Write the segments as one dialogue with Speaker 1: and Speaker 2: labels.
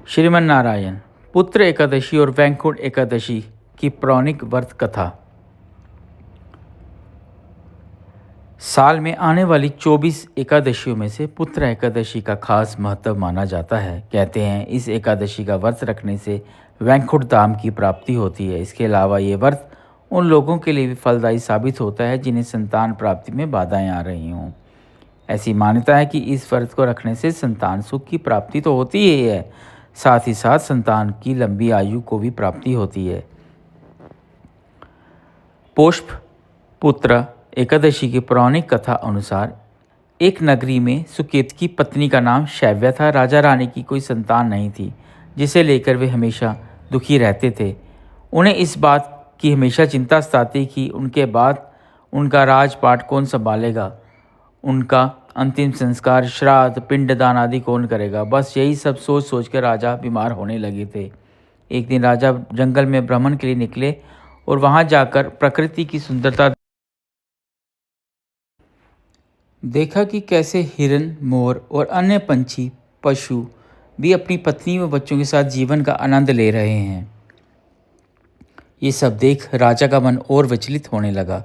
Speaker 1: श्रीमन्नारायण पुत्र एकादशी और वैकुंठ एकादशी की पौराणिक व्रत कथा। साल में आने वाली 24 एकादशियों में से पुत्र एकादशी का खास महत्व माना जाता है। कहते हैं इस एकादशी का व्रत रखने से वैकुंठ धाम की प्राप्ति होती है। इसके अलावा ये व्रत उन लोगों के लिए भी फलदायी साबित होता है जिन्हें संतान प्राप्ति में बाधाएं आ रही हों। ऐसी मान्यता है कि इस व्रत को रखने से संतान सुख की प्राप्ति तो होती ही है, साथ ही साथ संतान की लंबी आयु को भी प्राप्ति होती है। पुष्प पुत्र एकादशी की पौराणिक कथा अनुसार एक नगरी में सुकेत की पत्नी का नाम शैव्या था। राजा रानी की कोई संतान नहीं थी, जिसे लेकर वे हमेशा दुखी रहते थे। उन्हें इस बात की हमेशा चिंता सताती कि उनके बाद उनका राजपाट कौन संभालेगा, उनका अंतिम संस्कार, श्राद्ध, पिंडदान आदि कौन करेगा। बस यही सब सोच सोच कर राजा बीमार होने लगे थे। एक दिन राजा जंगल में भ्रमण के लिए निकले और वहां जाकर प्रकृति की सुंदरता देखा कि कैसे हिरन, मोर और अन्य पंछी, पशु भी अपनी पत्नी व बच्चों के साथ जीवन का आनंद ले रहे हैं। ये सब देख राजा का मन और विचलित होने लगा।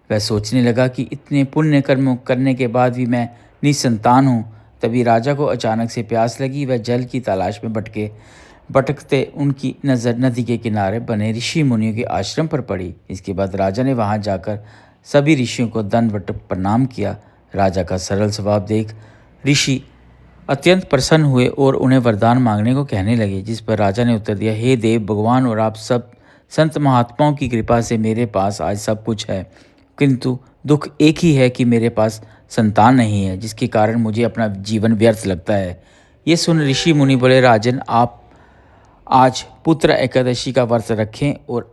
Speaker 1: वह सोचने लगा कि इतने पुण्य कर्म करने के बाद भी मैं निसंतान हूँ। तभी राजा को अचानक से प्यास लगी। वह जल की तलाश में भटकते उनकी नज़र नदी के किनारे बने ऋषि मुनियों के आश्रम पर पड़ी। इसके बाद राजा ने वहां जाकर सभी ऋषियों को दंडवत प्रणाम किया। राजा का सरल स्वभाव देख ऋषि अत्यंत प्रसन्न हुए और उन्हें वरदान मांगने को कहने लगे, जिस पर राजा ने उत्तर दिया, हे देव भगवान और आप सब संत महात्माओं की कृपा से मेरे पास आज सब कुछ है, किंतु दुख एक ही है कि मेरे पास संतान नहीं है, जिसके कारण मुझे अपना जीवन व्यर्थ लगता है। ये सुन ऋषि मुनि बोले, राजन आप आज पुत्र एकादशी का व्रत रखें और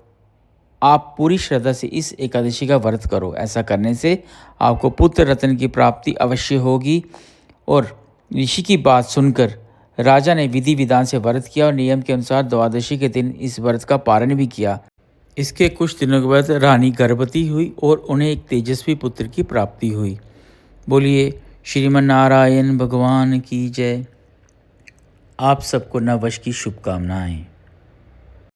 Speaker 1: आप पूरी श्रद्धा से इस एकादशी का व्रत करो। ऐसा करने से आपको पुत्र रत्न की प्राप्ति अवश्य होगी। और ऋषि की बात सुनकर राजा ने विधि विधान से व्रत किया और नियम के अनुसार द्वादशी के दिन इस व्रत का पारण भी किया। इसके कुछ दिनों के बाद रानी गर्भवती हुई और उन्हें एक तेजस्वी पुत्र की प्राप्ति हुई। बोलिए श्रीमन्नारायण भगवान की जय। आप सबको नववर्ष की शुभकामनाएं।